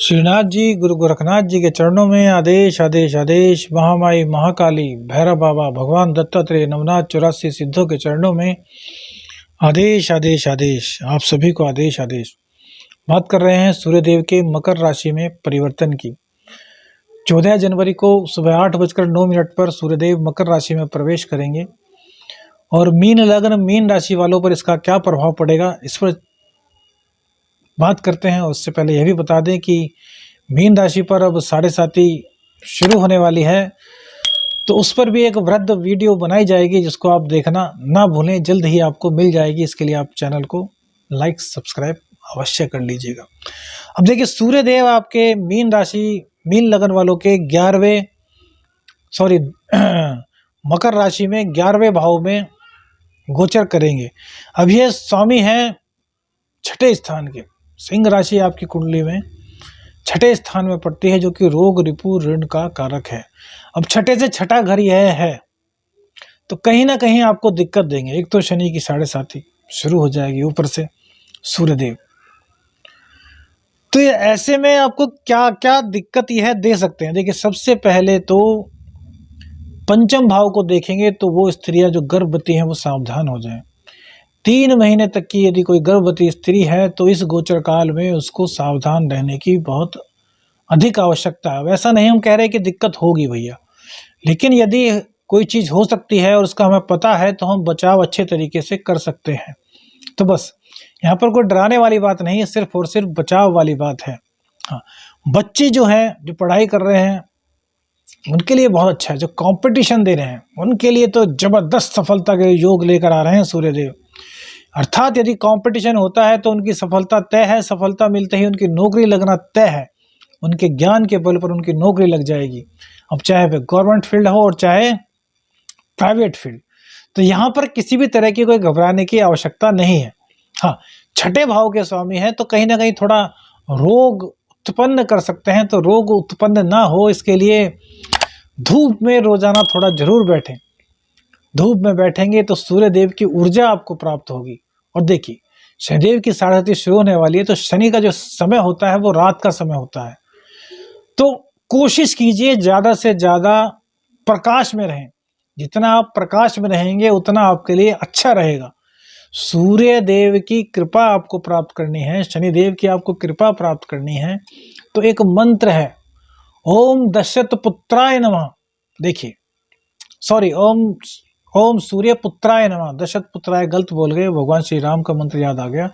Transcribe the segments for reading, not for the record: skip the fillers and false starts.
श्रीनाथ जी गुरु गोरखनाथ जी के चरणों में आदेश आदेश आदेश। महामाई महाकाली भैरव बाबा भगवान दत्तात्रेय नवनाथ 84 सिद्धों के चरणों में आदेश आदेश आदेश। आप सभी को आदेश आदेश। बात कर रहे हैं सूर्यदेव के मकर राशि में परिवर्तन की। 14 जनवरी को सुबह 8:09 पर सूर्यदेव मकर राशि में प्रवेश करेंगे और मीन लग्न मीन राशि वालों पर इसका क्या प्रभाव पड़ेगा, इस पर बात करते हैं। उससे पहले यह भी बता दें कि मीन राशि पर अब 7.5 शुरू होने वाली है, तो उस पर भी एक वृद्ध वीडियो बनाई जाएगी जिसको आप देखना ना भूलें। जल्द ही आपको मिल जाएगी, इसके लिए आप चैनल को लाइक सब्सक्राइब अवश्य कर लीजिएगा। अब देखिए, सूर्यदेव आपके मीन राशि मीन लगन वालों के मकर राशि में 11वें भाव में गोचर करेंगे। अब ये स्वामी हैं 6ठे स्थान के। सिंह राशि आपकी कुंडली में 6ठे स्थान में पड़ती है, जो कि रोग रिपु ऋण का कारक है। अब 6ठे से 6ठा घर यह है, तो कहीं ना कहीं आपको दिक्कत देंगे। एक तो शनि की 7.5 शुरू हो जाएगी, ऊपर से सूर्यदेव। तो ये ऐसे में आपको क्या क्या दिक्कत यह दे सकते हैं। देखिए, सबसे पहले तो पंचम भाव को देखेंगे तो वो स्त्रियां जो गर्भवती हैं वो सावधान हो जाएं। 3 महीने तक की यदि कोई गर्भवती स्त्री है तो इस गोचर काल में उसको सावधान रहने की बहुत अधिक आवश्यकता है। वैसा नहीं हम कह रहे कि दिक्कत होगी भैया, लेकिन यदि कोई चीज़ हो सकती है और उसका हमें पता है तो हम बचाव अच्छे तरीके से कर सकते हैं। तो बस यहाँ पर कोई डराने वाली बात नहीं है, सिर्फ और सिर्फ बचाव वाली बात है। हाँ, बच्चे जो हैं जो पढ़ाई कर रहे हैं उनके लिए बहुत अच्छा है। जो कंपटीशन दे रहे हैं उनके लिए तो जबरदस्त सफलता के योग लेकर आ रहे हैं सूर्यदेव। अर्थात यदि कंपटीशन होता है तो उनकी सफलता तय है। सफलता मिलते ही उनकी नौकरी लगना तय है। उनके ज्ञान के बल पर उनकी नौकरी लग जाएगी, अब चाहे वह गवर्नमेंट फील्ड हो और चाहे प्राइवेट फील्ड। तो यहाँ पर किसी भी तरह की कोई घबराने की आवश्यकता नहीं है। हाँ, 6ठे भाव के स्वामी है तो कहीं ना कहीं थोड़ा रोग उत्पन्न कर सकते हैं। तो रोग उत्पन्न ना हो इसके लिए धूप में रोजाना थोड़ा जरूर बैठें। धूप में बैठेंगे तो सूर्यदेव की ऊर्जा आपको प्राप्त होगी। और देखिए, शनिदेव की 7.5 शुरू होने वाली है, तो शनि का जो समय होता है वो रात का समय होता है। तो कोशिश कीजिए ज़्यादा से ज़्यादा प्रकाश में रहें। जितना आप प्रकाश में रहेंगे उतना आपके लिए अच्छा रहेगा। सूर्य देव की कृपा आपको प्राप्त करनी है, शनिदेव की आपको कृपा प्राप्त करनी है, तो एक मंत्र है, ओम दशरथ पुत्राय नमः। देखिए, सॉरी, ओम सूर्य पुत्राय नमः। दशरथ पुत्राय गलत बोल गए, भगवान श्री राम का मंत्र याद आ गया।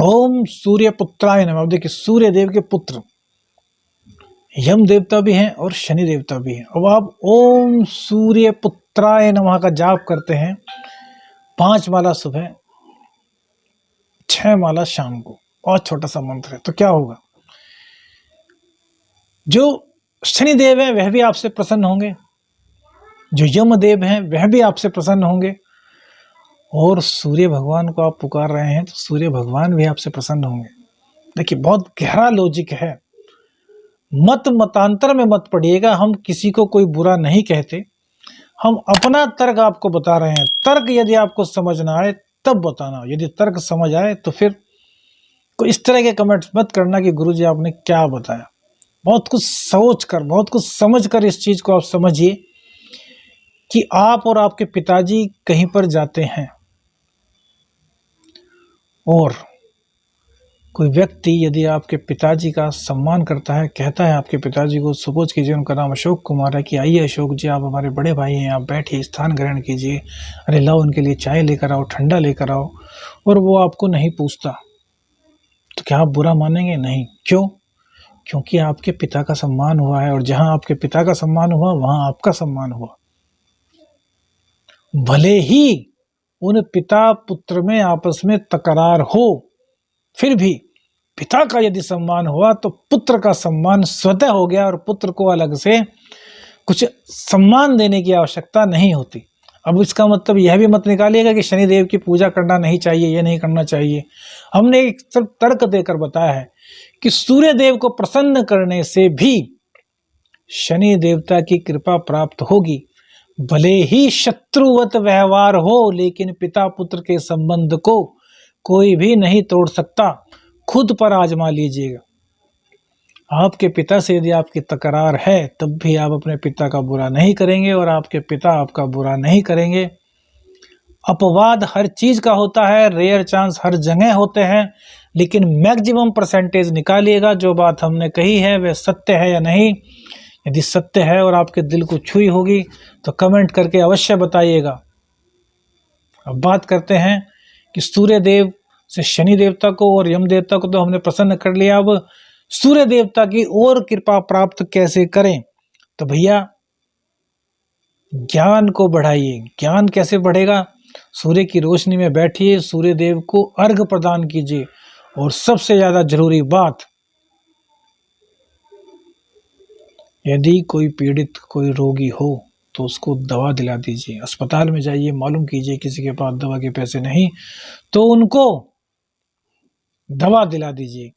ओम सूर्य पुत्राय नमः। देखिए, सूर्य देव के पुत्र यम देवता भी हैं और शनि देवता भी हैं। अब आप ओम सूर्य पुत्राय नमः का जाप करते हैं 5 माला सुबह, 6 माला शाम को। बहुत छोटा सा मंत्र है। तो क्या होगा, जो शनिदेव है वह भी आपसे प्रसन्न होंगे, जो यमदेव हैं वह भी आपसे प्रसन्न होंगे, और सूर्य भगवान को आप पुकार रहे हैं तो सूर्य भगवान भी आपसे प्रसन्न होंगे। देखिए, बहुत गहरा लॉजिक है। मतांतर में मत पड़िएगा। हम किसी को कोई बुरा नहीं कहते, हम अपना तर्क आपको बता रहे हैं। तर्क यदि आपको समझ ना आए तब बताना, यदि तर्क समझ आए तो फिर कोई इस तरह के कमेंट्स मत करना कि गुरुजी आपने क्या बताया। बहुत कुछ सोच कर, बहुत कुछ समझ कर इस चीज़ को आप समझिए कि आप और आपके पिताजी कहीं पर जाते हैं और कोई व्यक्ति यदि आपके पिताजी का सम्मान करता है, कहता है आपके पिताजी को, सपोज कीजिए उनका नाम अशोक कुमार है, कि आइए अशोक जी, आप हमारे बड़े भाई हैं, आप बैठिए, स्थान ग्रहण कीजिए, अरे लाओ उनके लिए चाय लेकर आओ, ठंडा लेकर आओ, और वो आपको नहीं पूछता, तो क्या आप बुरा मानेंगे? नहीं। क्यों? क्योंकि आपके पिता का सम्मान हुआ है, और जहाँ आपके पिता का सम्मान हुआ वहाँ आपका सम्मान हुआ। भले ही उन पिता पुत्र में आपस में तकरार हो, फिर भी पिता का यदि सम्मान हुआ तो पुत्र का सम्मान स्वतः हो गया, और पुत्र को अलग से कुछ सम्मान देने की आवश्यकता नहीं होती। अब इसका मतलब यह भी मत निकालिएगा कि शनिदेव की पूजा करना नहीं चाहिए, ये नहीं करना चाहिए। हमने एक सिर्फ तर्क देकर बताया है कि सूर्य देव को प्रसन्न करने से भी शनि देवता की कृपा प्राप्त होगी। भले ही शत्रुवत व्यवहार हो, लेकिन पिता पुत्र के संबंध को कोई भी नहीं तोड़ सकता। खुद पर आजमा लीजिएगा। आपके पिता से यदि आपकी तकरार है तब भी आप अपने पिता का बुरा नहीं करेंगे और आपके पिता आपका बुरा नहीं करेंगे। अपवाद हर चीज का होता है, रेयर चांस हर जगह होते हैं, लेकिन मैक्सिमम परसेंटेज निकालिएगा जो बात हमने कही है वह सत्य है या नहीं। यदि सत्य है और आपके दिल को छुई होगी तो कमेंट करके अवश्य बताइएगा। अब बात करते हैं कि सूर्य देव से शनि देवता को और यम देवता को तो हमने प्रसन्न कर लिया। अब सूर्य देवता की और कृपा प्राप्त कैसे करें? तो भैया ज्ञान को बढ़ाइए। ज्ञान कैसे बढ़ेगा? सूर्य की रोशनी में बैठिए, सूर्य देव को अर्घ प्रदान कीजिए, और सबसे ज्यादा जरूरी बात, यदि कोई पीड़ित कोई रोगी हो तो उसको दवा दिला दीजिए। अस्पताल में जाइए, मालूम कीजिए किसी के पास दवा के पैसे नहीं तो उनको दवा दिला दीजिए।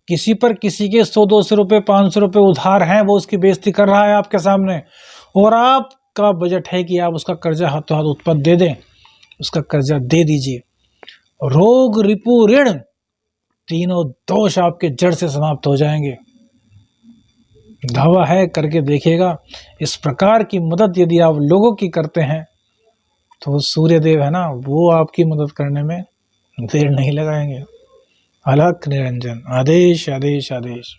किसी पर किसी के 100-200 रुपये 500 रुपये उधार हैं, वो उसकी बेइज्जती कर रहा है आपके सामने, और आपका बजट है कि आप उसका कर्जा हाथों हाथ उत्पन्न दे दें, उसका कर्जा दे दीजिए। रोग रिपु ऋण तीनों दोष आपके जड़ से समाप्त हो जाएंगे। दावा है, करके देखिएगा। इस प्रकार की मदद यदि आप लोगों की करते हैं तो सूर्य देव है ना, वो आपकी मदद करने में देर नहीं लगाएंगे। अलख निरंजन। आदेश आदेश आदेश।